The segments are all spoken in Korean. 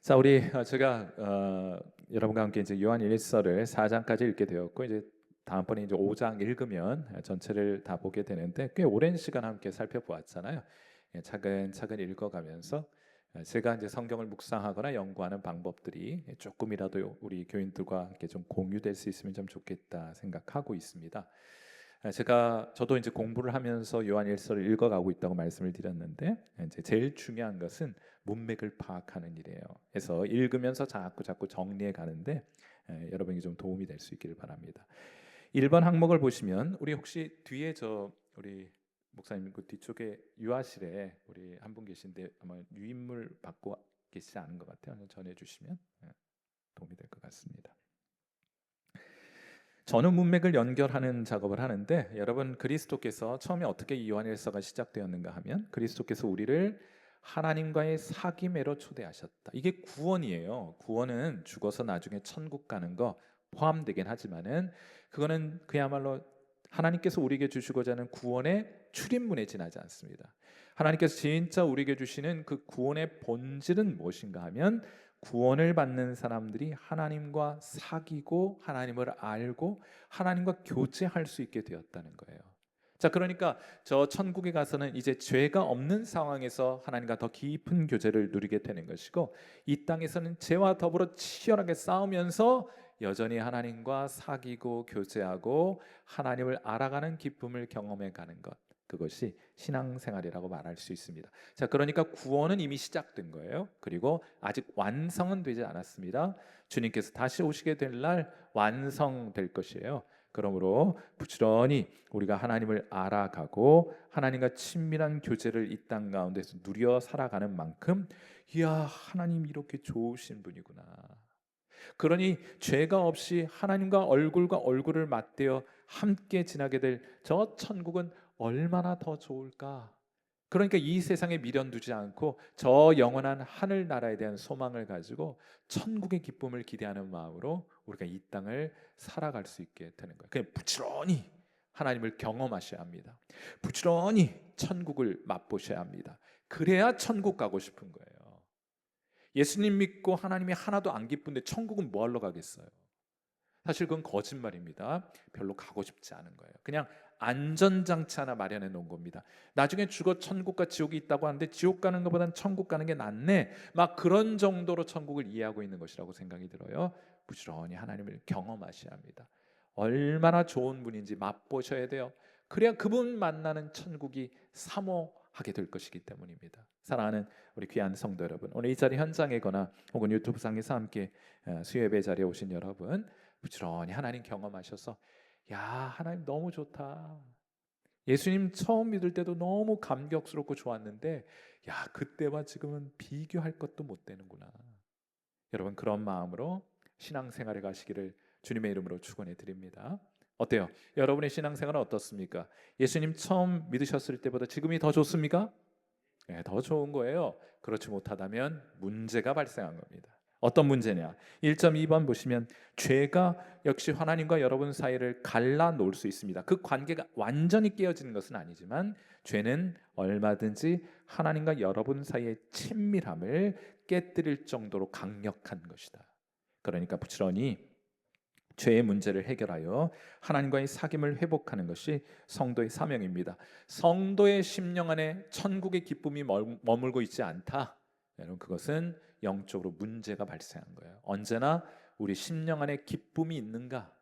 자, 우리 제가 여러분과 함께 이제 요한 1서를 4장까지 읽게 되었고 이제 다음번에 이제 5장 읽으면 전체를 다 보게 되는데 꽤 오랜 시간 함께 살펴보았잖아요. 차근차근 읽어가면서 제가 이제 성경을 묵상하거나 연구하는 방법들이 조금이라도 우리 교인들과 함께 좀 공유될 수 있으면 좀 좋겠다 생각하고 있습니다. 저도 이제 공부를 하면서 요한 1서를 읽어가고 있다고 말씀을 드렸는데 이제 제일 중요한 것은 문맥을 파악하는 일이에요. 그래서 읽으면서 자꾸 정리해 가는데 여러분이 좀 도움이 될 수 있기를 바랍니다. 1번 항목을 보시면 우리 혹시 뒤에 우리 목사님 그 뒤쪽에 유아실에 우리 한 분 계신데 아마 유인물 받고 계시지 않은 것 같아요. 전해 주시면 도움이 될 것 같습니다. 전후 문맥을 연결하는 작업을 하는데 여러분 그리스도께서 처음에 어떻게 이 요한일서가 시작되었는가 하면 그리스도께서 우리를 하나님과의 사귐회로 초대하셨다. 이게 구원이에요. 구원은 죽어서 나중에 천국 가는 거 포함되긴 하지만은 그거는 그야말로 하나님께서 우리에게 주시고자 하는 구원의 출입문에 지나지 않습니다. 하나님께서 진짜 우리에게 주시는 그 구원의 본질은 무엇인가 하면 구원을 받는 사람들이 하나님과 사귀고 하나님을 알고 하나님과 교제할 수 있게 되었다는 거예요. 자, 그러니까 저 천국에 가서는 이제 죄가 없는 상황에서 하나님과 더 깊은 교제를 누리게 되는 것이고 이 땅에서는 죄와 더불어 치열하게 싸우면서 여전히 하나님과 사귀고 교제하고 하나님을 알아가는 기쁨을 경험해 가는 것. 그것이 신앙생활이라고 말할 수 있습니다. 자, 그러니까 구원은 이미 시작된 거예요. 그리고 아직 완성은 되지 않았습니다. 주님께서 다시 오시게 될 날 완성될 것이에요. 그러므로 부지런히 우리가 하나님을 알아가고 하나님과 친밀한 교제를 이 땅 가운데서 누려 살아가는 만큼 이야, 하나님 이렇게 좋으신 분이구나. 그러니 죄가 없이 하나님과 얼굴과 얼굴을 맞대어 함께 지나게 될 저 천국은 얼마나 더 좋을까? 그러니까 이 세상에 미련 두지 않고 저 영원한 하늘 나라에 대한 소망을 가지고 천국의 기쁨을 기대하는 마음으로 우리가 이 땅을 살아갈 수 있게 되는 거예요. 그냥 부지런히 하나님을 경험하셔야 합니다. 부지런히 천국을 맛보셔야 합니다. 그래야 천국 가고 싶은 거예요. 예수님 믿고 하나님이 하나도 안 기쁜데 천국은 뭐 하러 가겠어요? 사실 그건 거짓말입니다. 별로 가고 싶지 않은 거예요. 그냥 안전장치 하나 마련해 놓은 겁니다. 나중에 죽어 천국과 지옥이 있다고 하는데 지옥 가는 것보다는 천국 가는 게 낫네. 막 그런 정도로 천국을 이해하고 있는 것이라고 생각이 들어요. 부지런히 하나님을 경험하셔야 합니다. 얼마나 좋은 분인지 맛보셔야 돼요. 그래야 그분 만나는 천국이 사모하게 될 것이기 때문입니다. 사랑하는 우리 귀한 성도 여러분, 오늘 이 자리 현장이거나 혹은 유튜브상에서 함께 수요예배 자리에 오신 여러분, 부지런히 하나님 경험하셔서 야, 하나님 너무 좋다. 예수님 처음 믿을 때도 너무 감격스럽고 좋았는데 야, 그때와 지금은 비교할 것도 못 되는구나. 여러분 그런 마음으로 신앙생활에 가시기를 주님의 이름으로 축원해 드립니다. 어때요? 여러분의 신앙생활은 어떻습니까? 예수님 처음 믿으셨을 때보다 지금이 더 좋습니까? 네, 더 좋은 거예요. 그렇지 못하다면 문제가 발생한 겁니다. 어떤 문제냐? 1.2번 보시면 죄가 역시 하나님과 여러분 사이를 갈라 놓을 수 있습니다. 그 관계가 완전히 깨어지는 것은 아니지만 죄는 얼마든지 하나님과 여러분 사이의 친밀함을 깨뜨릴 정도로 강력한 것이다. 그러니까 부지런히 죄의 문제를 해결하여 하나님과의 사귐을 회복하는 것이 성도의 사명입니다. 성도의 심령 안에 천국의 기쁨이 머물고 있지 않다. 여러분 그것은 영적으로 문제가 발생한 거예요. 언제나 우리 심령 안에 기쁨이 있는가?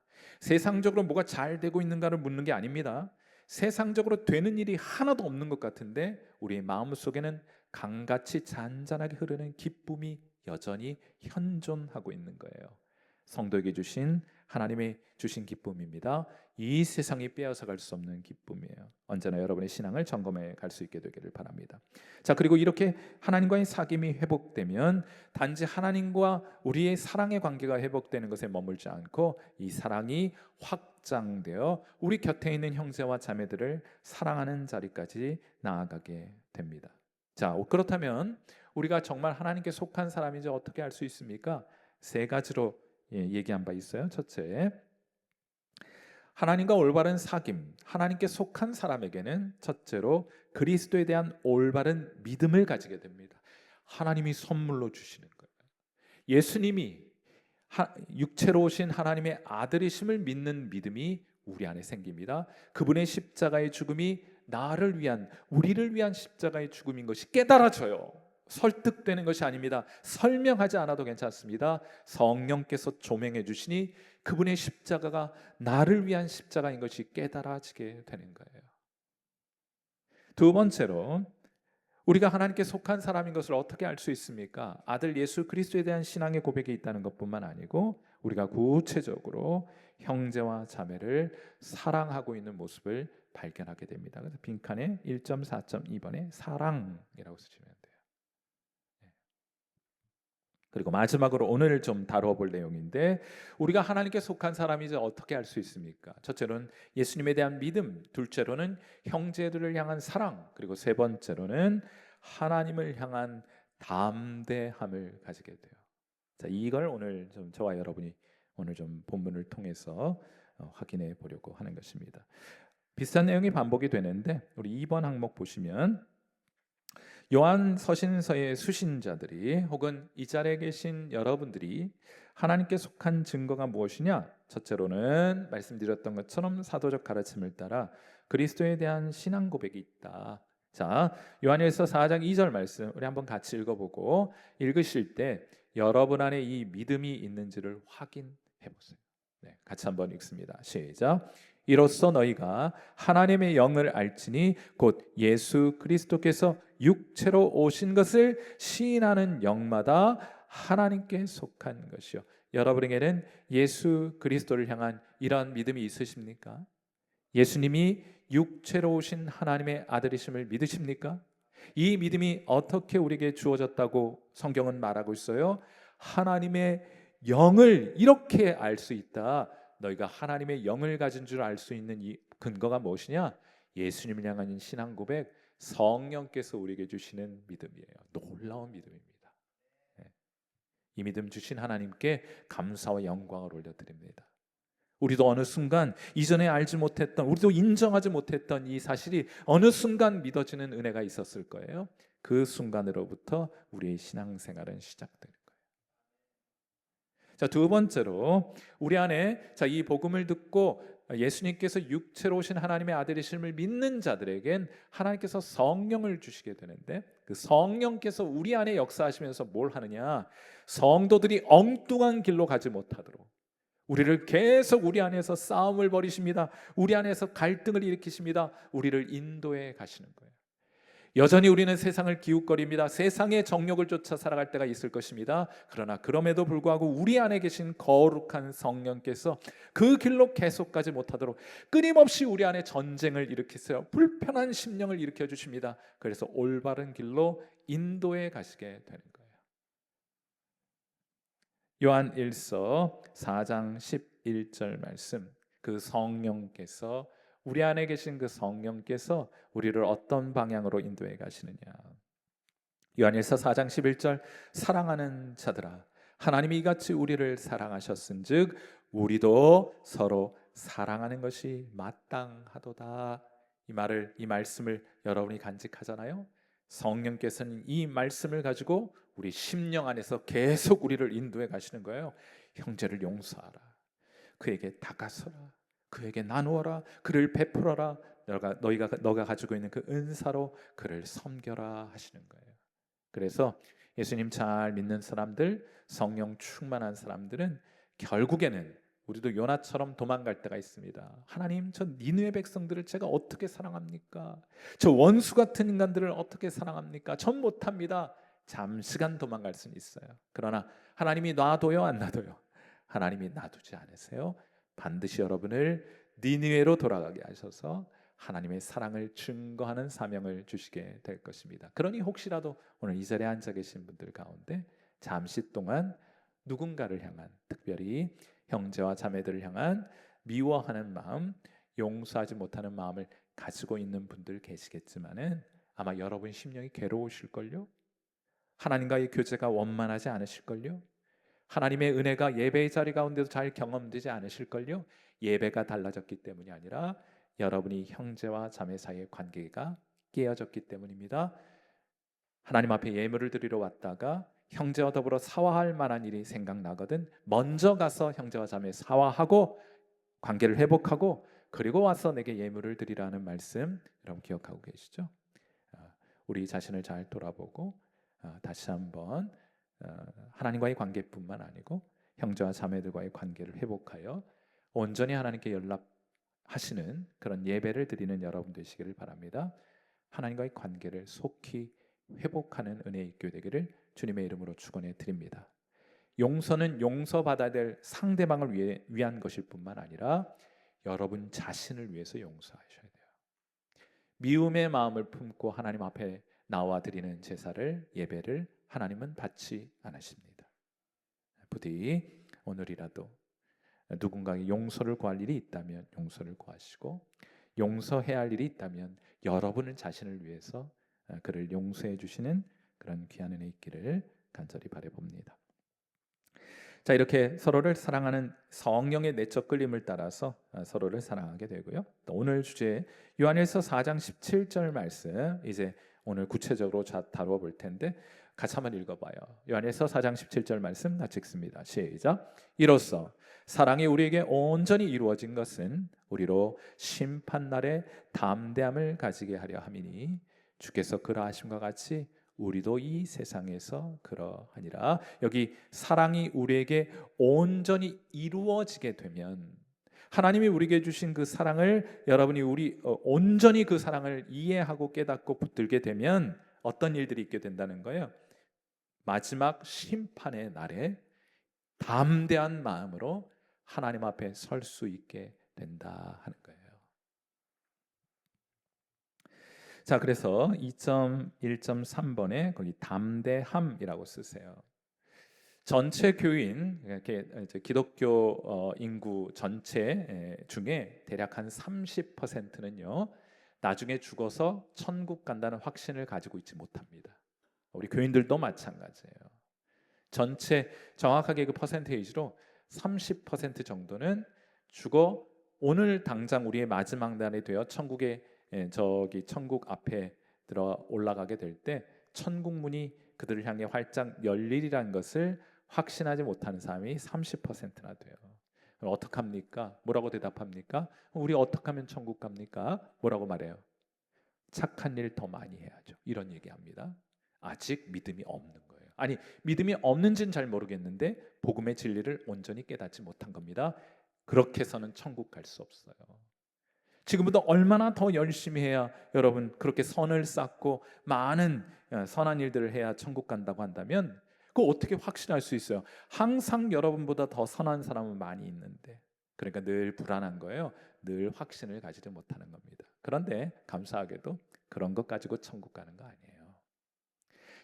세상적으로 뭐가 잘 되고 있는가를 묻는 게 아닙니다. 세상적으로 되는 일이 하나도 없는 것 같은데 우리의 마음속에는 강같이 잔잔하게 흐르는 기쁨이 여전히 현존하고 있는 거예요. 성도에게 주신 하나님의 주신 기쁨입니다. 이 세상이 빼앗아 갈 수 없는 기쁨이에요. 언제나 여러분의 신앙을 점검해 갈 수 있게 되기를 바랍니다. 자, 그리고 이렇게 하나님과의 사귐이 회복되면 단지 하나님과 우리의 사랑의 관계가 회복되는 것에 머물지 않고 이 사랑이 확장되어 우리 곁에 있는 형제와 자매들을 사랑하는 자리까지 나아가게 됩니다. 자, 그렇다면 우리가 정말 하나님께 속한 사람인지 어떻게 알 수 있습니까? 세 가지로 얘기한 바 있어요. 첫째, 하나님과 올바른 사귐, 하나님께 속한 사람에게는 첫째로 그리스도에 대한 올바른 믿음을 가지게 됩니다. 하나님이 선물로 주시는 거예요. 예수님이 육체로 오신 하나님의 아들이심을 믿는 믿음이 우리 안에 생깁니다. 그분의 십자가의 죽음이 나를 위한, 우리를 위한 십자가의 죽음인 것이 깨달아져요. 설득되는 것이 아닙니다. 설명하지 않아도 괜찮습니다. 성령께서 조명해 주시니 그분의 십자가가 나를 위한 십자가인 것이 깨달아지게 되는 거예요. 두 번째로, 우리가 하나님께 속한 사람인 것을 어떻게 알 수 있습니까? 아들 예수 그리스도에 대한 신앙의 고백이 있다는 것뿐만 아니고 우리가 구체적으로 형제와 자매를 사랑하고 있는 모습을 발견하게 됩니다. 그래서 빈칸에 1.4.2번에 사랑이라고 쓰시면 돼요. 그리고 마지막으로 오늘 좀 다뤄볼 내용인데, 우리가 하나님께 속한 사람이 이제 어떻게 알 수 있습니까? 첫째로는 예수님에 대한 믿음, 둘째로는 형제들을 향한 사랑, 그리고 세 번째로는 하나님을 향한 담대함을 가지게 돼요. 자, 이걸 오늘 좀 저와 여러분이 오늘 좀 본문을 통해서 확인해 보려고 하는 것입니다. 비슷한 내용이 반복이 되는데 우리 2번 항목 보시면, 요한 서신서의 수신자들이 혹은 이 자리에 계신 여러분들이 하나님께 속한 증거가 무엇이냐? 첫째로는 말씀드렸던 것처럼 사도적 가르침을 따라 그리스도에 대한 신앙 고백이 있다. 자, 요한일서 4장 2절 말씀 우리 한번 같이 읽어보고, 읽으실 때 여러분 안에 이 믿음이 있는지를 확인해 보세요. 네, 같이 한번 읽습니다. 시작. 이로써 너희가 하나님의 영을 알지니 곧 예수 그리스도께서 육체로 오신 것을 시인하는 영마다 하나님께 속한 것이요. 여러분에게는 예수 그리스도를 향한 이러한 믿음이 있으십니까? 예수님이 육체로 오신 하나님의 아들이심을 믿으십니까? 이 믿음이 어떻게 우리에게 주어졌다고 성경은 말하고 있어요? 하나님의 영을 이렇게 알 수 있다. 너희가 하나님의 영을 가진 줄 알 수 있는 이 근거가 무엇이냐? 예수님을 향한 신앙 고백, 성령께서 우리에게 주시는 믿음이에요. 놀라운 믿음입니다. 이 믿음 주신 하나님께 감사와 영광을 올려드립니다. 우리도 어느 순간 이전에 알지 못했던, 우리도 인정하지 못했던 이 사실이 어느 순간 믿어지는 은혜가 있었을 거예요. 그 순간으로부터 우리의 신앙생활은 시작될 거예요. 자, 두 번째로 우리 안에 이 복음을 듣고 예수님께서 육체로 오신 하나님의 아들이심을 믿는 자들에겐 하나님께서 성령을 주시게 되는데, 그 성령께서 우리 안에 역사하시면서 뭘 하느냐? 성도들이 엉뚱한 길로 가지 못하도록 우리를 계속 우리 안에서 싸움을 벌이십니다. 우리 안에서 갈등을 일으키십니다. 우리를 인도해 가시는 거예요. 여전히 우리는 세상을 기웃거립니다. 세상의 정욕을 쫓아 살아갈 때가 있을 것입니다. 그러나 그럼에도 불구하고 우리 안에 계신 거룩한 성령께서 그 길로 계속 가지 못하도록 끊임없이 우리 안에 전쟁을 일으키세요. 불편한 심령을 일으켜 주십니다. 그래서 올바른 길로 인도해 가시게 되는 거예요. 요한 1서 4장 11절 말씀, 그 성령께서, 우리 안에 계신 그 성령께서 우리를 어떤 방향으로 인도해 가시느냐? 요한일서 4장 11절, 사랑하는 자들아 하나님이 이같이 우리를 사랑하셨은즉 우리도 서로 사랑하는 것이 마땅하도다. 이 말씀을 여러분이 간직하잖아요. 성령께서는 이 말씀을 가지고 우리 심령 안에서 계속 우리를 인도해 가시는 거예요. 형제를 용서하라, 그에게 다가서라, 그에게 나누어라, 그를 베풀어라, 너가 가지고 있는 그 은사로 그를 섬겨라 하시는 거예요. 그래서 예수님 잘 믿는 사람들, 성령 충만한 사람들은 결국에는, 우리도 요나처럼 도망갈 때가 있습니다. 하나님, 저 니느웨 백성들을 제가 어떻게 사랑합니까? 저 원수 같은 인간들을 어떻게 사랑합니까? 전 못합니다. 잠시간 도망갈 수는 있어요. 그러나 하나님이 놔둬요, 안 놔둬요? 하나님이 놔두지 않으세요. 반드시 여러분을 니느웨로 돌아가게 하셔서 하나님의 사랑을 증거하는 사명을 주시게 될 것입니다. 그러니 혹시라도 오늘 이 자리에 앉아 계신 분들 가운데 잠시 동안 누군가를 향한, 특별히 형제와 자매들을 향한 미워하는 마음, 용서하지 못하는 마음을 가지고 있는 분들 계시겠지만은 아마 여러분 심령이 괴로우실걸요? 하나님과의 교제가 원만하지 않으실걸요? 하나님의 은혜가 예배의 자리 가운데도 잘 경험되지 않으실걸요? 예배가 달라졌기 때문이 아니라 여러분이 형제와 자매 사이의 관계가 깨어졌기 때문입니다. 하나님 앞에 예물을 드리러 왔다가 형제와 더불어 사화할 만한 일이 생각나거든 먼저 가서 형제와 자매 사화하고 관계를 회복하고 그리고 와서 내게 예물을 드리라는 말씀 여러분 기억하고 계시죠? 우리 자신을 잘 돌아보고 다시 한번 하나님과의 관계뿐만 아니고 형제와 자매들과의 관계를 회복하여 온전히 하나님께 연락하시는 그런 예배를 드리는 여러분 되시기를 바랍니다. 하나님과의 관계를 속히 회복하는 은혜 있게 되기를 주님의 이름으로 축원해 드립니다. 용서는 용서받아야 될 상대방을 위한 것일 뿐만 아니라 여러분 자신을 위해서 용서하셔야 돼요. 미움의 마음을 품고 하나님 앞에 나와 드리는 제사를 예배를 하나님은 받지 않으십니다. 부디 오늘이라도 누군가에게 용서를 구할 일이 있다면 용서를 구하시고 용서해야 할 일이 있다면 여러분은 자신을 위해서 그를 용서해 주시는 그런 귀한 은혜 있기를 간절히 바라봅니다. 자, 이렇게 서로를 사랑하는 성령의 내적 끌림을 따라서 서로를 사랑하게 되고요. 또 오늘 주제 요한일서 4장 17절 말씀 이제 오늘 구체적으로 다루어 볼 텐데 같이 한번 읽어봐요. 요한일서 4장 17절 말씀 같이 읽습니다. 시작. 이로써 사랑이 우리에게 온전히 이루어진 것은 우리로 심판날에 담대함을 가지게 하려 함이니 주께서 그러하심과 같이 우리도 이 세상에서 그러하니라. 여기 사랑이 우리에게 온전히 이루어지게 되면 하나님이 우리에게 주신 그 사랑을 여러분이 온전히 그 사랑을 이해하고 깨닫고 붙들게 되면 어떤 일들이 있게 된다는 거예요. 마지막 심판의 날에 담대한 마음으로 하나님 앞에 설 수 있게 된다 하는 거예요. 자, 그래서 2.1.3번에 거기 담대함이라고 쓰세요. 전체 교인 이렇게 기독교 인구 전체 중에 대략 한 30%는요 나중에 죽어서 천국 간다는 확신을 가지고 있지 못합니다. 우리 교인들도 마찬가지예요. 전체 정확하게 그 퍼센테이지로 30% 정도는 죽어 오늘 당장 우리의 마지막 날이 되어 천국 앞에 들어 올라가게 될 때 천국 문이 그들을 향해 활짝 열리리라는 것을 확신하지 못하는 사람이 30%나 돼요. 그럼 어떡합니까? 뭐라고 대답합니까? 우리 어떻게 하면 천국 갑니까? 뭐라고 말해요? 착한 일 더 많이 해야죠. 이런 얘기합니다. 아직 믿음이 없는 거예요. 아니, 믿음이 없는지는 잘 모르겠는데 복음의 진리를 온전히 깨닫지 못한 겁니다. 그렇게 해서는 천국 갈 수 없어요. 지금보다 얼마나 더 열심히 해야 여러분 그렇게 선을 쌓고 많은 선한 일들을 해야 천국 간다고 한다면 그거 어떻게 확신할 수 있어요? 항상 여러분보다 더 선한 사람은 많이 있는데 그러니까 늘 불안한 거예요. 늘 확신을 가지지 못하는 겁니다. 그런데 감사하게도 그런 것 가지고 천국 가는 거 아니에요.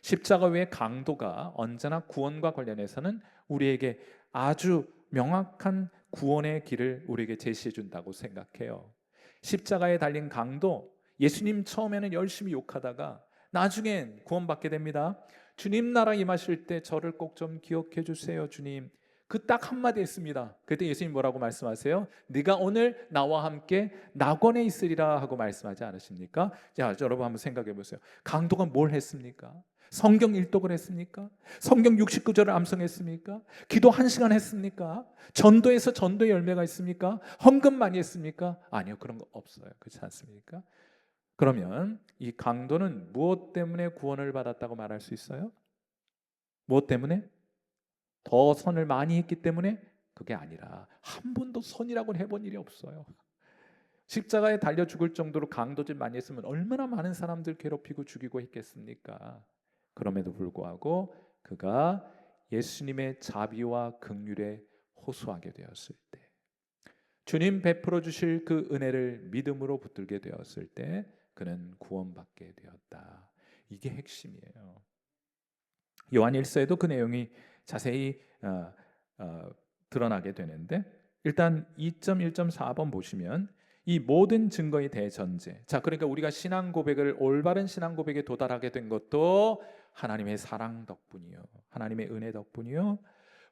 십자가 외의 강도가 언제나 구원과 관련해서는 우리에게 아주 명확한 구원의 길을 우리에게 제시해 준다고 생각해요. 십자가에 달린 강도, 예수님 처음에는 열심히 욕하다가 나중엔 구원받게 됩니다. 주님 나라 임하실 때 저를 꼭 좀 기억해 주세요 주님. 그 딱 한마디 했습니다. 그때 예수님 뭐라고 말씀하세요? 네가 오늘 나와 함께 낙원에 있으리라 하고 말씀하지 않으십니까? 자, 여러분 한번 생각해 보세요. 강도가 뭘 했습니까? 성경 일독을 했습니까? 성경 69절을 암송했습니까? 기도 1시간 했습니까? 전도에서 전도의 열매가 있습니까? 헌금 많이 했습니까? 아니요, 그런 거 없어요. 그렇지 않습니까? 그러면 이 강도는 무엇 때문에 구원을 받았다고 말할 수 있어요? 무엇 때문에? 더 선을 많이 했기 때문에? 그게 아니라 한 번도 선이라고는 해본 일이 없어요. 십자가에 달려 죽을 정도로 강도질 많이 했으면 얼마나 많은 사람들 괴롭히고 죽이고 했겠습니까? 그럼에도 불구하고 그가 예수님의 자비와 긍휼에 호소하게 되었을 때, 주님 베풀어 주실 그 은혜를 믿음으로 붙들게 되었을 때 그는 구원받게 되었다. 이게 핵심이에요. 요한일서에도 그 내용이 자세히 드러나게 되는데 일단 2.1.4번 보시면 이 모든 증거의 대전제. 자, 그러니까 우리가 올바른 신앙 고백에 도달하게 된 것도 하나님의 사랑 덕분이요, 하나님의 은혜 덕분이요,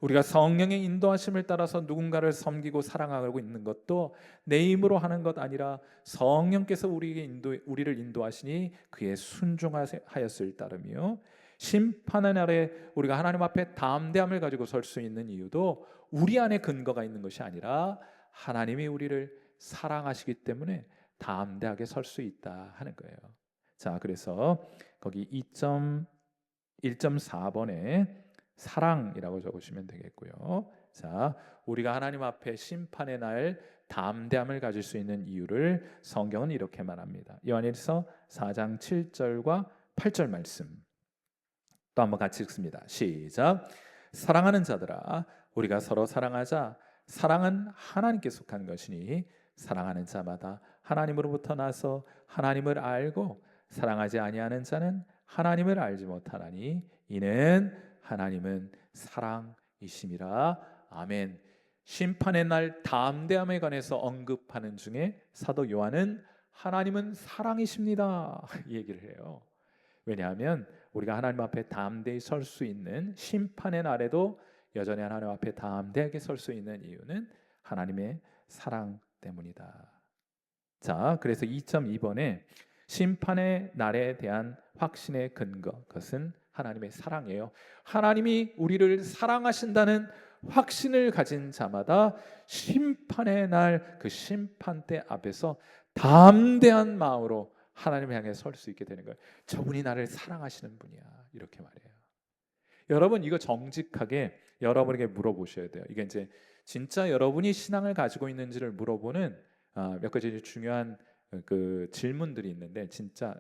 우리가 성령의 인도하심을 따라서 누군가를 섬기고 사랑하고 있는 것도 내 힘으로 하는 것 아니라 성령께서 우리를 인도하시니 그의 순종하였을 따름이요, 심판의 날에 우리가 하나님 앞에 담대함을 가지고 설 수 있는 이유도 우리 안에 근거가 있는 것이 아니라 하나님이 우리를 사랑하시기 때문에 담대하게 설 수 있다 하는 거예요. 자, 그래서 거기 1.4번에 사랑이라고 적으시면 되겠고요. 자, 우리가 하나님 앞에 심판의 날 담대함을 가질 수 있는 이유를 성경은 이렇게 말합니다. 요한일서 4장 7절과 8절 말씀 또 한번 같이 읽습니다. 시작. 사랑하는 자들아, 우리가 서로 사랑하자. 사랑은 하나님께 속한 것이니 사랑하는 자마다 하나님으로부터 나서 하나님을 알고 사랑하지 아니하는 자는 하나님을 알지 못하나니 이는 하나님은 사랑이심이라. 아멘. 심판의 날 담대함에 관해서 언급하는 중에 사도 요한은 하나님은 사랑이십니다 이 얘기를 해요. 왜냐하면 우리가 하나님 앞에 담대히 설 수 있는 심판의 날에도 여전히 하나님 앞에 담대하게 설 수 있는 이유는 하나님의 사랑 때문이다. 자, 그래서 2.2번에 심판의 날에 대한 확신의 근거, 그것은 하나님의 사랑이에요. 하나님이 우리를 사랑하신다는 확신을 가진 자마다 심판의 날 그 심판대 앞에서 담대한 마음으로 하나님을 향해 설 수 있게 되는 거예요. 저분이 나를 사랑하시는 분이야, 이렇게 말해요. 여러분, 이거 정직하게 여러분에게 물어보셔야 돼요. 이게 이제 진짜 여러분이 신앙을 가지고 있는지를 물어보는 몇 가지 중요한 그 질문들이 있는데 진짜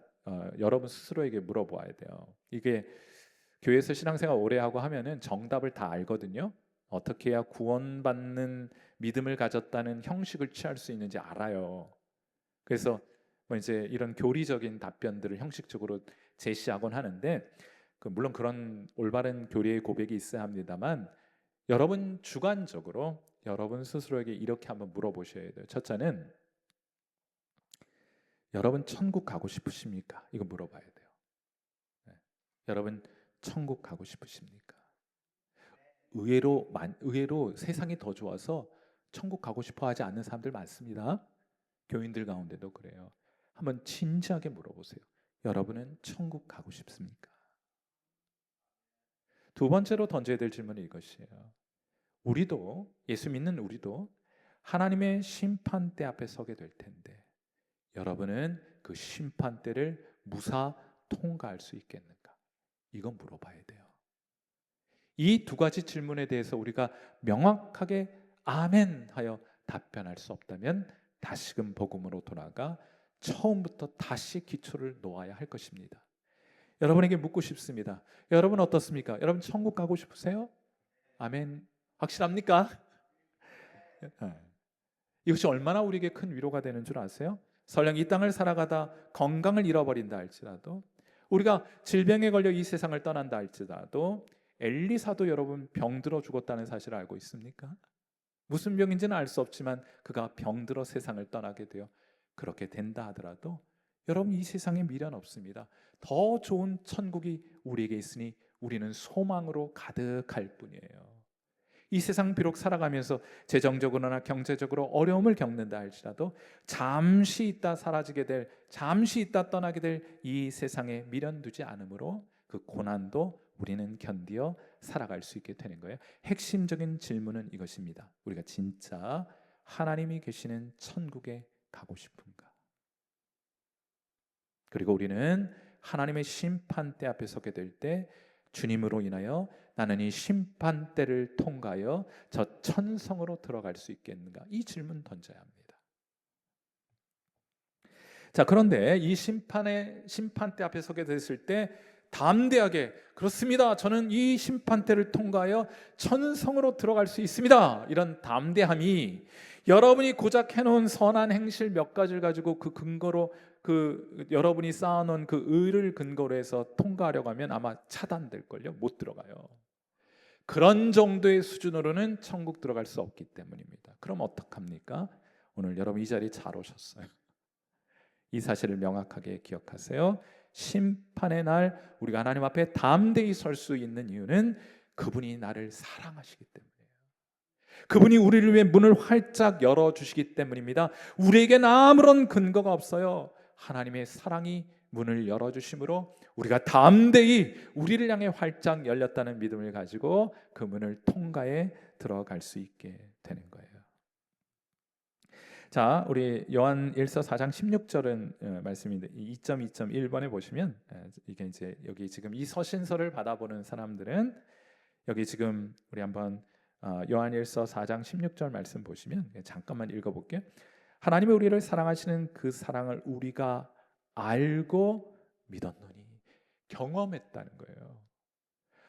여러분 스스로에게 물어봐야 돼요. 이게 교회에서 신앙생활 오래 하고 하면은 정답을 다 알거든요. 어떻게 해야 구원받는 믿음을 가졌다는 형식을 취할 수 있는지 알아요. 그래서 뭐 이제 이런 교리적인 답변들을 형식적으로 제시하곤 하는데 물론 그런 올바른 교리의 고백이 있어야 합니다만 여러분 주관적으로 여러분 스스로에게 이렇게 한번 물어보셔야 돼요. 첫째는 여러분 천국 가고 싶으십니까? 이거 물어봐야 돼요. 네. 여러분 천국 가고 싶으십니까? 의외로 세상이 더 좋아서 천국 가고 싶어 하지 않는 사람들 많습니다. 교인들 가운데도 그래요. 한번 진지하게 물어보세요. 여러분은 천국 가고 싶습니까? 두 번째로 던져야 될 질문은 이것이에요. 우리도, 예수 믿는 우리도 하나님의 심판대 앞에 서게 될 텐데 여러분은 그 심판대를 무사 통과할 수 있겠는가? 이건 물어봐야 돼요. 이 두 가지 질문에 대해서 우리가 명확하게 아멘 하여 답변할 수 없다면 다시금 복음으로 돌아가 처음부터 다시 기초를 놓아야 할 것입니다. 여러분에게 묻고 싶습니다. 여러분 어떻습니까? 여러분 천국 가고 싶으세요? 아멘. 확실합니까? 이것이 얼마나 우리에게 큰 위로가 되는 줄 아세요? 설령 이 땅을 살아가다 건강을 잃어버린다 할지라도, 우리가 질병에 걸려 이 세상을 떠난다 할지라도, 엘리사도 여러분 병들어 죽었다는 사실을 알고 있습니까? 무슨 병인지는 알 수 없지만 그가 병들어 세상을 떠나게 되어 그렇게 된다 하더라도 여러분 이 세상에 미련 없습니다. 더 좋은 천국이 우리에게 있으니 우리는 소망으로 가득할 뿐이에요. 이 세상 비록 살아가면서 재정적으로나 경제적으로 어려움을 겪는다 할지라도 잠시 있다 사라지게 될, 잠시 있다 떠나게 될 이 세상에 미련 두지 않으므로 그 고난도 우리는 견디어 살아갈 수 있게 되는 거예요. 핵심적인 질문은 이것입니다. 우리가 진짜 하나님이 계시는 천국에 가고 싶은가? 그리고 우리는 하나님의 심판대 앞에 서게 될 때 주님으로 인하여 나는 이 심판대를 통과하여 저 천성으로 들어갈 수 있겠는가? 이 질문 던져야 합니다. 자, 그런데 이 심판대 앞에 서게 됐을 때 담대하게, 그렇습니다, 저는 이 심판대를 통과하여 천성으로 들어갈 수 있습니다, 이런 담대함이 여러분이 고작 해놓은 선한 행실 몇 가지를 가지고 그 근거로 여러분이 쌓아놓은 그 의를 근거로 해서 통과하려고 하면 아마 차단될걸요. 못 들어가요. 그런 정도의 수준으로는 천국 들어갈 수 없기 때문입니다. 그럼 어떡합니까? 오늘 여러분 이 자리에 잘 오셨어요. 이 사실을 명확하게 기억하세요. 심판의 날 우리가 하나님 앞에 담대히 설 수 있는 이유는 그분이 나를 사랑하시기 때문이에요. 그분이 우리를 위해 문을 활짝 열어주시기 때문입니다. 우리에겐 아무런 근거가 없어요. 하나님의 사랑이 문을 열어주심으로 우리가 담대히 우리를 향해 활짝 열렸다는 믿음을 가지고 그 문을 통과해 들어갈 수 있게 되는 거예요. 자, 우리 요한 1서 4장 16절은 말씀인데 2.2.1번에 보시면 이게 이제 여기 지금 이 서신서를 받아보는 사람들은 여기 지금 우리 한번 요한 1서 4장 16절 말씀 보시면 잠깐만 읽어볼게요. 하나님이 우리를 사랑하시는 그 사랑을 우리가 알고 믿었노니, 경험했다는 거예요.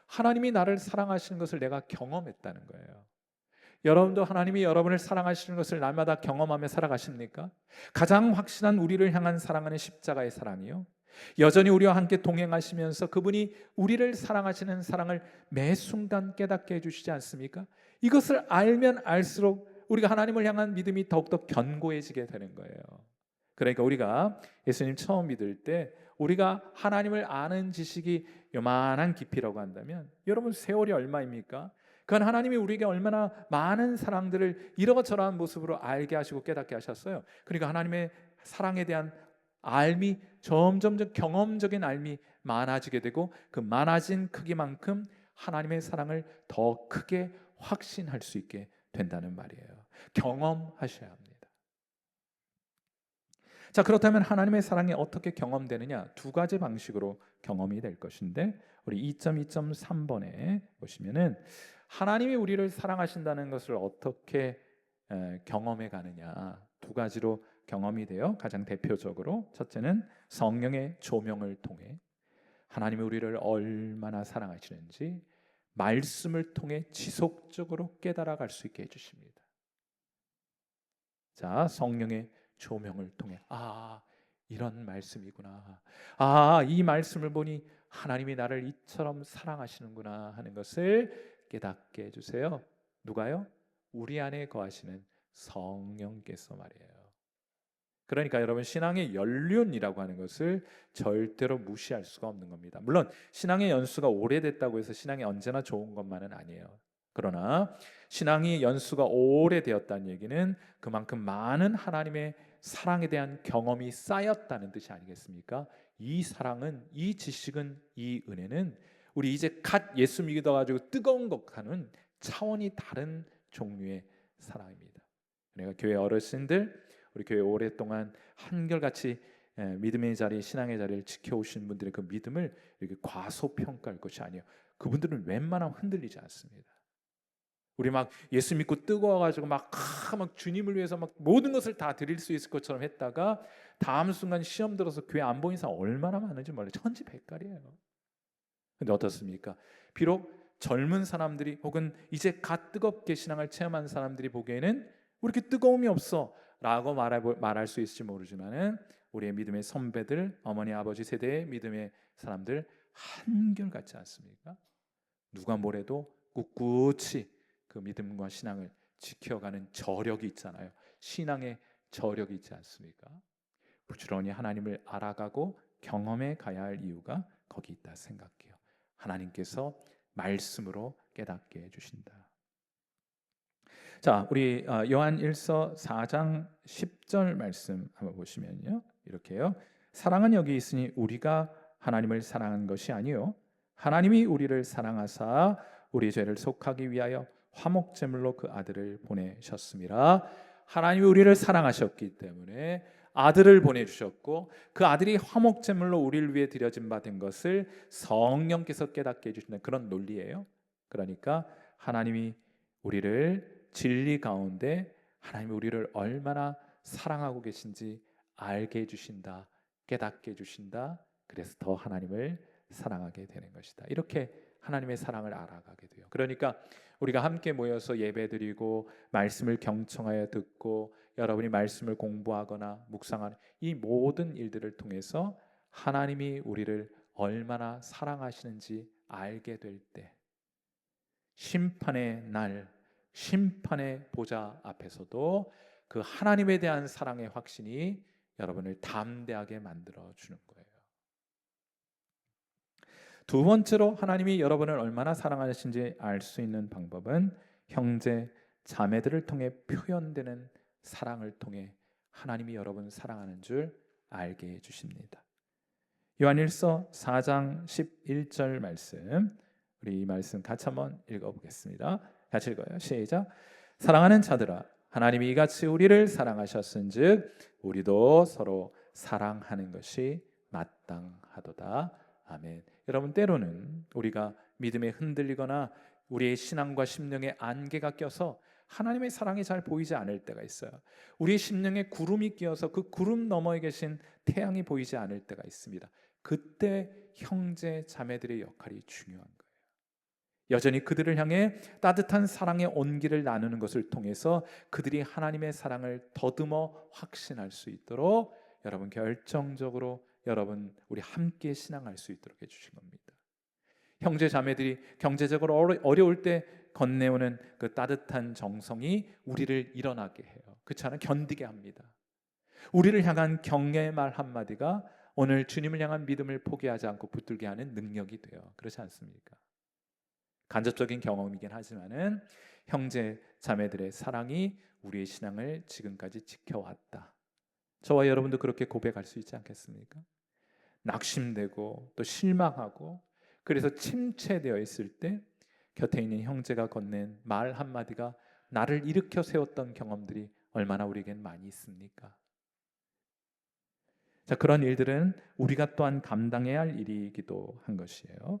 하나님이 나를 사랑하시는 것을 내가 경험했다는 거예요. 여러분도 하나님이 여러분을 사랑하시는 것을 날마다 경험하며 살아가십니까? 가장 확실한 우리를 향한 사랑은 십자가의 사랑이요, 여전히 우리와 함께 동행하시면서 그분이 우리를 사랑하시는 사랑을 매 순간 깨닫게 해주시지 않습니까? 이것을 알면 알수록 우리가 하나님을 향한 믿음이 더욱더 견고해지게 되는 거예요. 그러니까 우리가 예수님 처음 믿을 때 우리가 하나님을 아는 지식이 요만한 깊이라고 한다면, 여러분 세월이 얼마입니까? 그건 하나님이 우리에게 얼마나 많은 사랑들을 이러저러한 모습으로 알게 하시고 깨닫게 하셨어요. 그러니까 하나님의 사랑에 대한 알미, 점점 경험적인 알미 많아지게 되고, 그 많아진 크기만큼 하나님의 사랑을 더 크게 확신할 수 있게 된다는 말이에요. 경험하셔야 합니다. 자, 그렇다면 하나님의 사랑이 어떻게 경험되느냐? 두 가지 방식으로 경험이 될 것인데, 우리 2.2.3번에 보시면은 하나님이 우리를 사랑하신다는 것을 어떻게 경험해 가느냐, 두 가지로 경험이 돼요. 가장 대표적으로 첫째는 성령의 조명을 통해 하나님이 우리를 얼마나 사랑하시는지 말씀을 통해 지속적으로 깨달아 갈 수 있게 해주십니다. 자, 성령의 조명을 통해 이런 말씀이구나, 이 말씀을 보니 하나님이 나를 이처럼 사랑하시는구나 하는 것을 깨닫게 해주세요. 누가요? 우리 안에 거하시는 성령께서 말이에요. 그러니까 여러분, 신앙의 연륜이라고 하는 것을 절대로 무시할 수가 없는 겁니다. 물론 신앙의 연수가 오래됐다고 해서 신앙이 언제나 좋은 것만은 아니에요. 그러나 신앙이 연수가 오래되었다는 얘기는 그만큼 많은 하나님의 사랑에 대한 경험이 쌓였다는 뜻이 아니겠습니까? 이 사랑은, 이 지식은, 이 은혜는 우리 이제 갓 예수 믿어가지고 뜨거운 것과는 차원이 다른 종류의 사랑입니다. 내가 교회 어르신들, 우리 교회 오랫동안 한결같이 믿음의 자리, 신앙의 자리를 지켜오신 분들의 그 믿음을 이렇게 과소평가할 것이 아니에요. 그분들은 웬만하면 흔들리지 않습니다. 우리 막 예수 믿고 뜨거워가지고 막 주님을 위해서 막 모든 것을 다 드릴 수 있을 것처럼 했다가 다음 순간 시험 들어서 교회 안 보인 사람 얼마나 많은지 몰라요. 천지백갈이에요. 근데 어떻습니까? 비록 젊은 사람들이 혹은 이제 갓 뜨겁게 신앙을 체험한 사람들이 보기에는 왜 이렇게 뜨거움이 없어? 라고 말할 수 있을지 모르지만은 우리의 믿음의 선배들, 어머니 아버지 세대의 믿음의 사람들 한결같지 않습니까? 누가 뭐래도 꿋꿋이 그 믿음과 신앙을 지켜가는 저력이 있잖아요. 신앙의 저력이 있지 않습니까? 부지런히 하나님을 알아가고 경험해 가야 할 이유가 거기 있다 생각해요. 하나님께서 말씀으로 깨닫게 해주신다. 자, 우리 요한 1서 4장 10절 말씀 한번 보시면요, 이렇게요. 사랑은 여기 있으니 우리가 하나님을 사랑한 것이 아니요 하나님이 우리를 사랑하사 우리 죄를 속하기 위하여 화목제물로 그 아들을 보내셨습니다. 하나님이 우리를 사랑하셨기 때문에 아들을 보내주셨고, 그 아들이 화목제물로 우리를 위해 드려진 바 된 것을 성령께서 깨닫게 해주시는 그런 논리예요. 그러니까 하나님이 우리를 진리 가운데, 하나님이 우리를 얼마나 사랑하고 계신지 알게 해주신다, 깨닫게 해주신다. 그래서 더 하나님을 사랑하게 되는 것이다. 이렇게 하나님의 사랑을 알아가게 돼요. 그러니까 우리가 함께 모여서 예배드리고 말씀을 경청하여 듣고 여러분이 말씀을 공부하거나 묵상하는 이 모든 일들을 통해서 하나님이 우리를 얼마나 사랑하시는지 알게 될 때, 심판의 날, 심판의 보좌 앞에서도 그 하나님에 대한 사랑의 확신이 여러분을 담대하게 만들어 주는 거예요. 두 번째로 하나님이 여러분을 얼마나 사랑하시는지 알 수 있는 방법은 형제 자매들을 통해 표현되는 사랑을 통해 하나님이 여러분 사랑하는 줄 알게 해주십니다. 요한일서 4장 11절 말씀, 우리 이 말씀 같이 한번 읽어보겠습니다. 같이 읽어요. 시작. 사랑하는 자들아, 하나님이 이같이 우리를 사랑하셨은즉 우리도 서로 사랑하는 것이 마땅하도다. 아멘. 여러분, 때로는 우리가 믿음에 흔들리거나 우리의 신앙과 심령에 안개가 껴서 하나님의 사랑이 잘 보이지 않을 때가 있어요. 우리의 심령에 구름이 끼어서 그 구름 너머에 계신 태양이 보이지 않을 때가 있습니다. 그때 형제 자매들의 역할이 중요한 거예요. 여전히 그들을 향해 따뜻한 사랑의 온기를 나누는 것을 통해서 그들이 하나님의 사랑을 더듬어 확신할 수 있도록 여러분 결정적으로 여러분 우리 함께 신앙할 수 있도록 해주신 겁니다. 형제 자매들이 경제적으로 어려울 때 건네오는 그 따뜻한 정성이 우리를 일어나게 해요. 그렇지 않아요? 견디게 합니다. 우리를 향한 격려의 말 한마디가 오늘 주님을 향한 믿음을 포기하지 않고 붙들게 하는 능력이 돼요. 그렇지 않습니까? 간접적인 경험이긴 하지만은 형제 자매들의 사랑이 우리의 신앙을 지금까지 지켜왔다. 저와 여러분도 그렇게 고백할 수 있지 않겠습니까? 낙심되고 또 실망하고 그래서 침체되어 있을 때 곁에 있는 형제가 건넨 말 한마디가 나를 일으켜 세웠던 경험들이 얼마나 우리에겐 많이 있습니까? 자, 그런 일들은 우리가 또한 감당해야 할 일이기도 한 것이에요.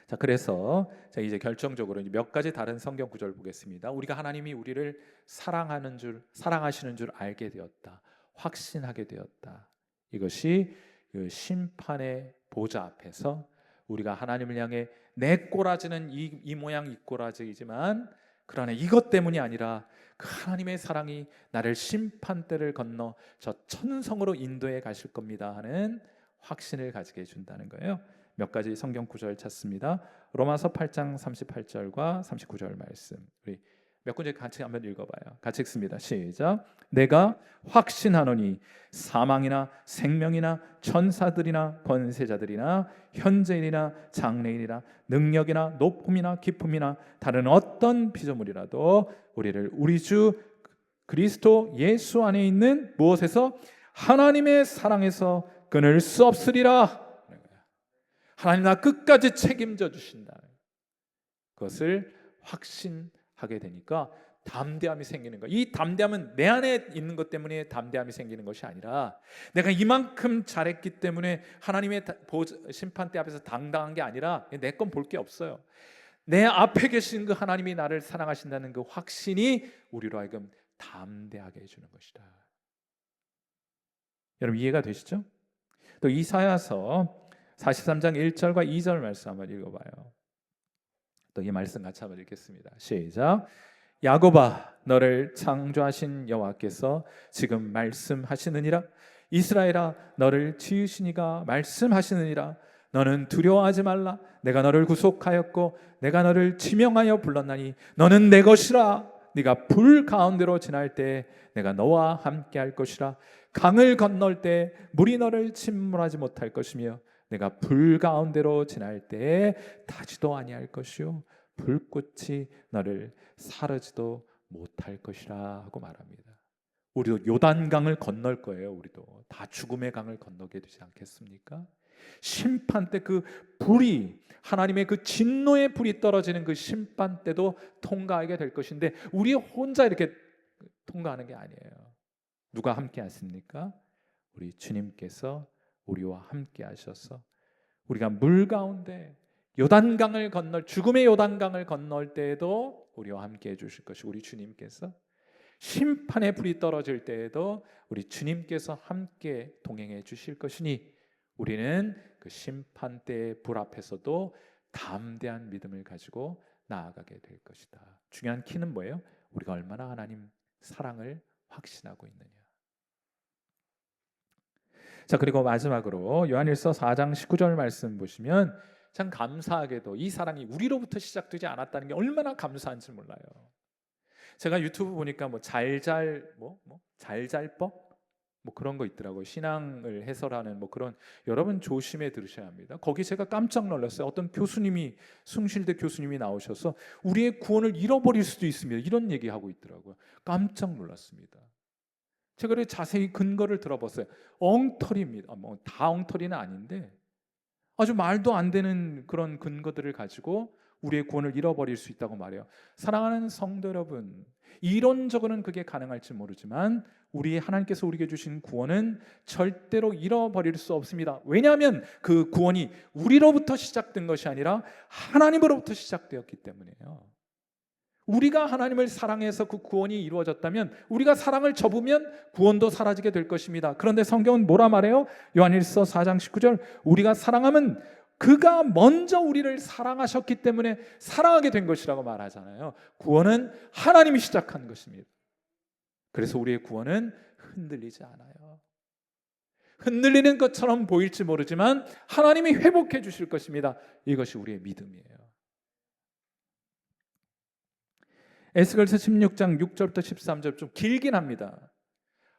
자, 그래서 자, 이제 결정적으로 몇 가지 다른 성경 구절 보겠습니다. 우리가 하나님이 우리를 사랑하시는 줄 알게 되었다. 확신하게 되었다. 이것이 그 심판의 보좌 앞에서 우리가 하나님을 향해 내 꼬라지는 이 모양 이 꼬라지이지만 그러나 이것 때문이 아니라 그 하나님의 사랑이 나를 심판대를 건너 저 천성으로 인도해 가실 겁니다 하는 확신을 가지게 해준다는 거예요. 몇 가지 성경 구절 찾습니다. 로마서 8장 38절과 39절 말씀, 우리 몇 군데 같이 한번 읽어봐요. 같이 읽습니다. 시작. 내가 확신하노니 사망이나 생명이나 천사들이나 권세자들이나 현재인이나 장래인이나 능력이나 높음이나 깊음이나 다른 어떤 피조물이라도 우리를 우리 주 그리스도 예수 안에 있는 무엇에서 하나님의 사랑에서 끊을 수 없으리라. 하나님 나 끝까지 책임져 주신다. 그것을 확신하게 되니까 담대함이 생기는 거예요. 이 담대함은 내 안에 있는 것 때문에 담대함이 생기는 것이 아니라 내가 이만큼 잘했기 때문에 하나님의 심판대 앞에서 당당한 게 아니라 내 건 볼 게 없어요. 내 앞에 계신 그 하나님이 나를 사랑하신다는 그 확신이 우리로 하여금 담대하게 해주는 것이다. 여러분 이해가 되시죠? 또 이사야서 43장 1절과 2절 말씀 한번 읽어봐요. 또 이 말씀 같이 한번 읽겠습니다. 시작. 야곱아 너를 창조하신 여호와께서 지금 말씀하시느니라. 이스라엘아 너를 지으시니가 말씀하시느니라. 너는 두려워하지 말라. 내가 너를 구속하였고 내가 너를 지명하여 불렀나니 너는 내 것이라. 네가 불 가운데로 지날 때 내가 너와 함께 할 것이라. 강을 건널 때 물이 너를 침몰하지 못할 것이며 내가 불 가운데로 지날 때에 타지도 아니할 것이요 불꽃이 너를 사르지도 못할 것이라 하고 말합니다. 우리도 요단강을 건널 거예요. 우리도 다 죽음의 강을 건너게 되지 않겠습니까? 심판 때 그 불이 하나님의 그 진노의 불이 떨어지는 그 심판 때도 통과하게 될 것인데 우리 혼자 이렇게 통과하는 게 아니에요. 누가 함께 하십니까? 우리 주님께서 우리와 함께 하셔서 우리가 물 가운데 요단강을 건널 죽음의 요단강을 건널 때에도 우리와 함께 해주실 것이 우리 주님께서 심판의 불이 떨어질 때에도 우리 주님께서 함께 동행해 주실 것이니 우리는 그 심판대의 불 앞에서도 담대한 믿음을 가지고 나아가게 될 것이다. 중요한 키는 뭐예요? 우리가 얼마나 하나님 사랑을 확신하고 있느냐. 자, 그리고 마지막으로 요한일서 4장 19절 말씀 보시면 참 감사하게도 이 사랑이 우리로부터 시작되지 않았다는 게 얼마나 감사한지 몰라요. 제가 유튜브 보니까 잘잘법 그런 거 있더라고요. 신앙을 해설하는 그런, 여러분 조심해 들으셔야 합니다. 거기 제가 깜짝 놀랐어요. 어떤 교수님이, 숭실대 교수님이 나오셔서 우리의 구원을 잃어버릴 수도 있습니다 이런 얘기하고 있더라고요. 깜짝 놀랐습니다. 제가 그래 자세히 근거를 들어봤어요. 엉터리입니다. 뭐 다 엉터리는 아닌데 아주 말도 안 되는 그런 근거들을 가지고 우리의 구원을 잃어버릴 수 있다고 말해요. 사랑하는 성도 여러분, 이론적으로는 그게 가능할지 모르지만 우리 하나님께서 우리에게 주신 구원은 절대로 잃어버릴 수 없습니다. 왜냐하면 그 구원이 우리로부터 시작된 것이 아니라 하나님으로부터 시작되었기 때문이에요. 우리가 하나님을 사랑해서 그 구원이 이루어졌다면, 우리가 사랑을 접으면 구원도 사라지게 될 것입니다. 그런데 성경은 뭐라 말해요? 요한일서 4장 19절, 우리가 사랑하면 그가 먼저 우리를 사랑하셨기 때문에 사랑하게 된 것이라고 말하잖아요. 구원은 하나님이 시작한 것입니다. 그래서 우리의 구원은 흔들리지 않아요. 흔들리는 것처럼 보일지 모르지만 하나님이 회복해 주실 것입니다. 이것이 우리의 믿음이에요. 에스겔서 16장 6절부터 13절 좀 길긴 합니다.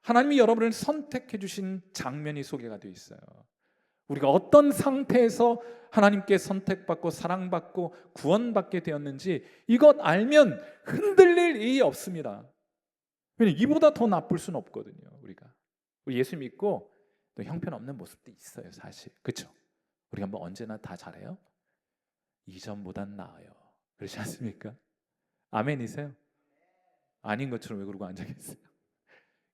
하나님이 여러분을 선택해 주신 장면이 소개가 되어 있어요. 우리가 어떤 상태에서 하나님께 선택받고 사랑받고 구원받게 되었는지 이것 알면 흔들릴 일이 없습니다. 왜냐하면 이보다 더 나쁠 수는 없거든요. 우리 예수 믿고 또 형편없는 모습도 있어요, 사실. 그렇죠? 우리가 뭐 언제나 다 잘해요? 이전보단 나아요. 그렇지 않습니까? 아멘이세요? 아닌 것처럼 왜 그러고 앉아 계세요?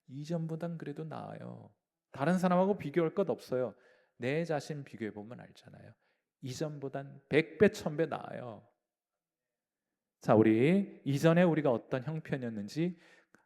이전보단 그래도 나아요. 다른 사람하고 비교할 것 없어요. 내 자신 비교해 보면 알잖아요. 이전보단 100배 1000배 나아요. 자, 우리 이전에 우리가 어떤 형편이었는지,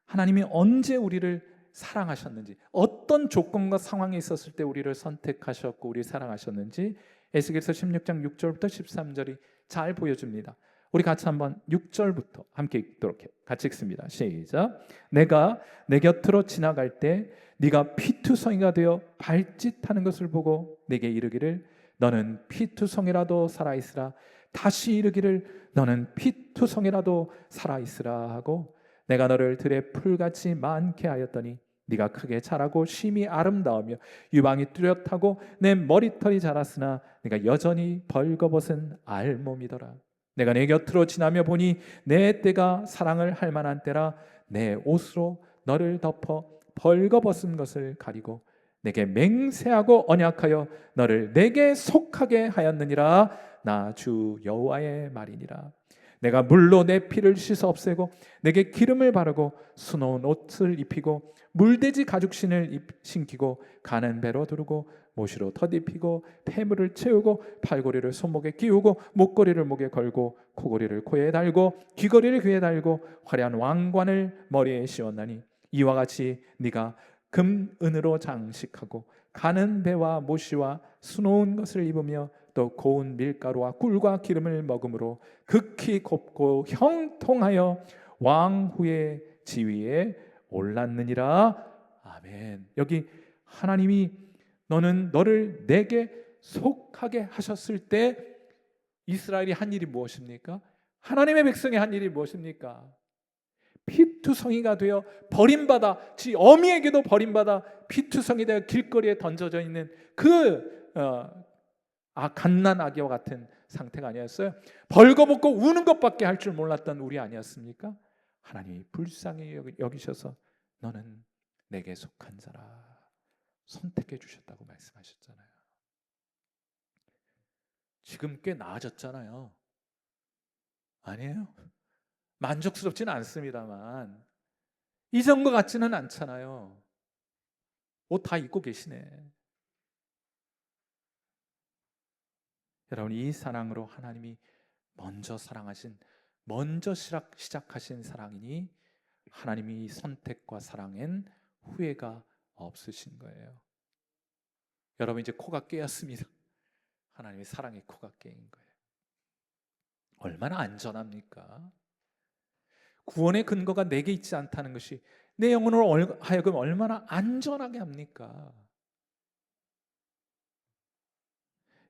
하나님이 언제 우리를 사랑하셨는지, 어떤 조건과 상황에 있었을 때 우리를 선택하셨고 우리 사랑하셨는지 에스겔서 16장 6절부터 13절이 잘 보여줍니다. 우리 같이 한번 6절부터 함께 읽도록 해요. 같이 읽습니다. 시작. 내가 내 곁으로 지나갈 때 네가 피투성이가 되어 발짓하는 것을 보고 내게 이르기를 너는 피투성이라도 살아있으라. 다시 이르기를 너는 피투성이라도 살아있으라 하고 내가 너를 들의 풀같이 많게 하였더니 네가 크게 자라고 심히 아름다우며 유방이 뚜렷하고 내 머리털이 자랐으나 네가 여전히 벌거벗은 알몸이더라. 내가 내 곁으로 지나며 보니 내 때가 사랑을 할 만한 때라. 내 옷으로 너를 덮어 벌거벗은 것을 가리고 내게 맹세하고 언약하여 너를 내게 속하게 하였느니라. 나 주 여호와의 말이니라. 내가 물로 내 피를 씻어 없애고 내게 기름을 바르고 수놓은 옷을 입히고 물돼지 가죽신을 신기고 가는 배로 두르고 모시로 덧입히고 폐물을 채우고 팔고리를 손목에 끼우고 목걸이를 목에 걸고 코고리를 코에 달고 귀걸이를 귀에 달고 화려한 왕관을 머리에 씌웠나니 이와 같이 네가 금 은으로 장식하고 가는 배와 모시와 수놓은 것을 입으며 또 고운 밀가루와 꿀과 기름을 먹음으로 극히 곱고 형통하여 왕후의 지위에 올랐느니라. 아멘. 여기 하나님이 너를 내게 속하게 하셨을 때 이스라엘이 한 일이 무엇입니까? 하나님의 백성이 한 일이 무엇입니까? 피투성이가 되어 버림받아, 지 어미에게도 버림받아 피투성이 되어 길거리에 던져져 있는 그 갓난아기와 같은 상태가 아니었어요? 벌거벗고 우는 것밖에 할 줄 몰랐던 우리 아니었습니까? 하나님이 불쌍히 여기셔서 너는 내게 속한 자라 선택해 주셨다고 말씀하셨잖아요. 지금 꽤 나아졌잖아요. 아니에요? 만족스럽지는 않습니다만 이전과 같지는 않잖아요. 옷 다 입고 계시네. 여러분, 이 사랑으로 하나님이 먼저 시작하신 사랑이니 하나님이 선택과 사랑엔 후회가 없으신 거예요. 여러분, 이제 코가 깨었습니다. 하나님의 사랑의 코가 깨인 거예요. 얼마나 안전합니까? 구원의 근거가 내게 있지 않다는 것이 내 영혼을 하여금 얼마나 안전하게 합니까?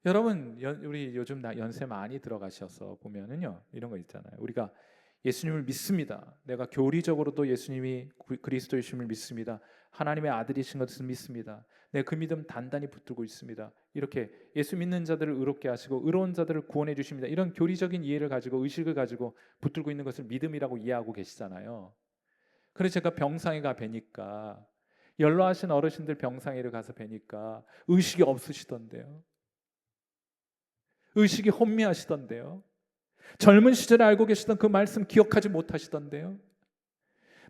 여러분, 우리 요즘 연세 많이 들어가셔서 보면은요, 이런 거 있잖아요. 우리가 예수님을 믿습니다. 내가 교리적으로도 예수님이 그리스도이심을 믿습니다. 하나님의 아들이신 것을 믿습니다. 내가 그 믿음 단단히 붙들고 있습니다. 이렇게 예수 믿는 자들을 의롭게 하시고 의로운 자들을 구원해 주십니다. 이런 교리적인 이해를 가지고 의식을 가지고 붙들고 있는 것을 믿음이라고 이해하고 계시잖아요. 그래서 제가 병상에 가 뵈니까 연로하신 어르신들 병상에를 가서 뵈니까 의식이 없으시던데요. 의식이 혼미하시던데요. 젊은 시절에 알고 계시던 그 말씀 기억하지 못하시던데요.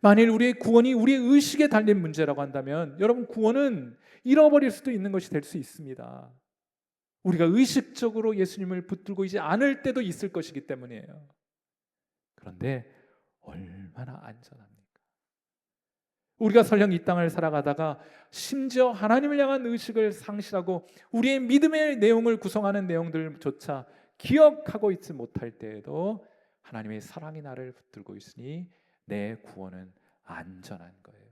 만일 우리의 구원이 우리의 의식에 달린 문제라고 한다면 여러분, 구원은 잃어버릴 수도 있는 것이 될 수 있습니다. 우리가 의식적으로 예수님을 붙들고 있지 않을 때도 있을 것이기 때문이에요. 그런데 얼마나 안전합니까? 우리가 설령 이 땅을 살아가다가 심지어 하나님을 향한 의식을 상실하고 우리의 믿음의 내용을 구성하는 내용들조차 기억하고 있지 못할 때에도 하나님의 사랑이 나를 붙들고 있으니 내 구원은 안전한 거예요.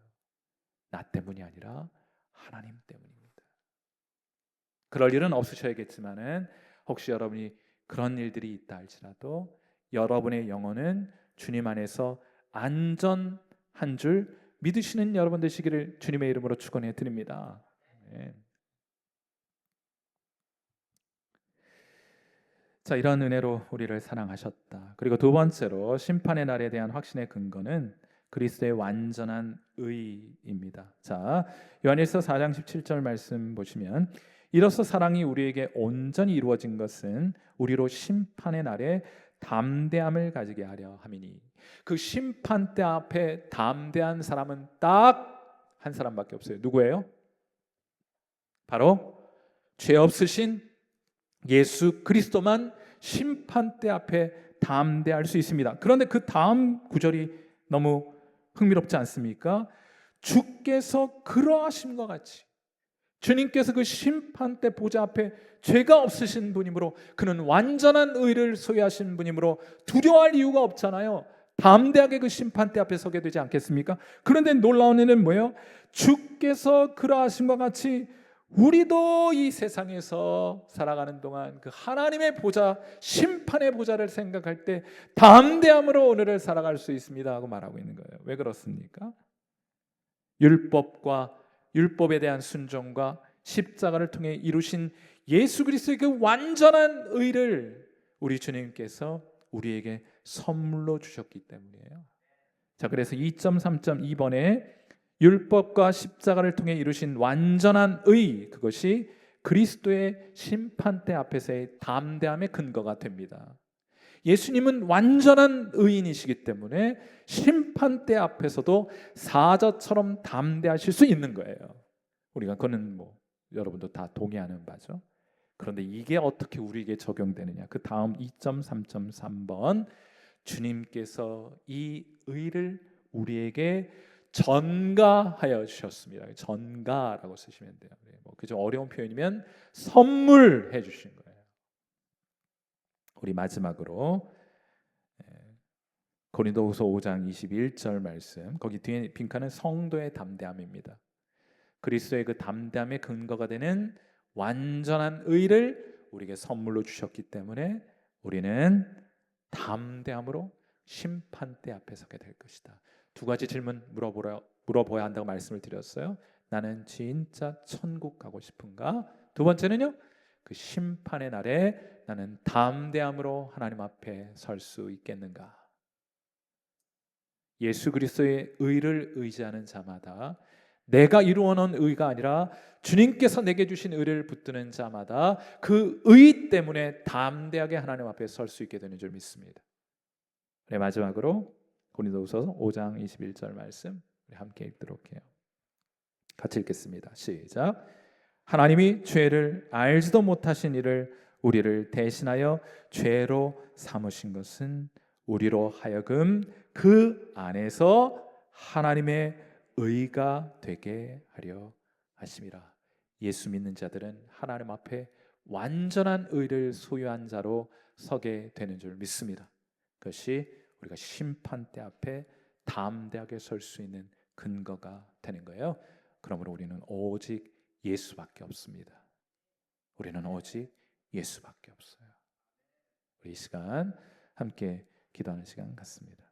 나 때문이 아니라 하나님 때문입니다. 그럴 일은 없으셔야겠지만은 혹시 여러분이 그런 일들이 있다 할지라도 여러분의 영혼은 주님 안에서 안전한 줄 믿으시는 여러분 되시기를 주님의 이름으로 축원해 드립니다. 네. 자, 이런 은혜로 우리를 사랑하셨다. 그리고 두 번째로 심판의 날에 대한 확신의 근거는 그리스도의 완전한 의입니다. 자, 요한일서 4장 17절 말씀 보시면 이로써 사랑이 우리에게 온전히 이루어진 것은 우리로 심판의 날에 담대함을 가지게 하려 함이니. 그 심판대 앞에 담대한 사람은 딱 한 사람밖에 없어요. 누구예요? 바로 죄 없으신 예수 그리스도만 심판대 앞에 담대할 수 있습니다. 그런데 그 다음 구절이 너무 흥미롭지 않습니까? 주께서 그러하심과 같이, 주님께서 그 심판대 보좌 앞에 죄가 없으신 분이므로, 그는 완전한 의를 소유하신 분이므로 두려워할 이유가 없잖아요. 담대하게 그 심판대 앞에 서게 되지 않겠습니까? 그런데 놀라운 일은 뭐예요? 주께서 그러하심과 같이 우리도 이 세상에서 살아가는 동안 그 하나님의 보좌, 심판의 보좌를 생각할 때 담대함으로 오늘을 살아갈 수 있습니다 하고 말하고 있는 거예요. 왜 그렇습니까? 율법에 대한 순종과 십자가를 통해 이루신 예수 그리스도의 그 완전한 의를 우리 주님께서 우리에게 선물로 주셨기 때문이에요. 자, 그래서 2.3.2번에 율법과 십자가를 통해 이루신 완전한 의, 그것이 그리스도의 심판대 앞에서의 담대함의 근거가 됩니다. 예수님은 완전한 의인이시기 때문에 심판대 앞에서도 사자처럼 담대하실 수 있는 거예요. 우리가 그거는 여러분도 다 동의하는 바죠. 그런데 이게 어떻게 우리에게 적용되느냐? 그 다음 2.3.3번, 주님께서 이 의를 우리에게 전가하여 주셨습니다. 전가라고 쓰시면 돼요. 그 좀 어려운 표현이면 선물해 주신 거예요. 우리 마지막으로 고린도후서 5장 21절 말씀, 거기 뒤에 빈칸은 성도의 담대함입니다. 그리스도의 그 담대함의 근거가 되는 완전한 의를 우리에게 선물로 주셨기 때문에 우리는 담대함으로 심판대 앞에 서게 될 것이다. 두 가지 질문 물어봐야 한다고 말씀을 드렸어요. 나는 진짜 천국 가고 싶은가? 두 번째는요, 그 심판의 날에 나는 담대함으로 하나님 앞에 설 수 있겠는가? 예수 그리스도의 의를 의지하는 자마다, 내가 이루어 놓은 의가 아니라 주님께서 내게 주신 의를 붙드는 자마다 그 의 때문에 담대하게 하나님 앞에 설 수 있게 되는 줄 믿습니다. 네, 마지막으로 고린도후서 5장 21절 말씀 우리 함께 읽도록 해요. 같이 읽겠습니다. 시작. 하나님이 죄를 알지도 못하신 이를 우리를 대신하여 죄로 삼으신 것은 우리로 하여금 그 안에서 하나님의 의가 되게 하려 하심이라. 예수 믿는 자들은 하나님 앞에 완전한 의를 소유한 자로 서게 되는 줄 믿습니다. 그것이 우리가 심판대 앞에 담대하게 설 수 있는 근거가 되는 거예요. 그러므로 우리는 오직 예수밖에 없습니다. 우리는 오직 예수밖에 없어요. 우리 이 시간 함께 기도하는 시간 같습니다.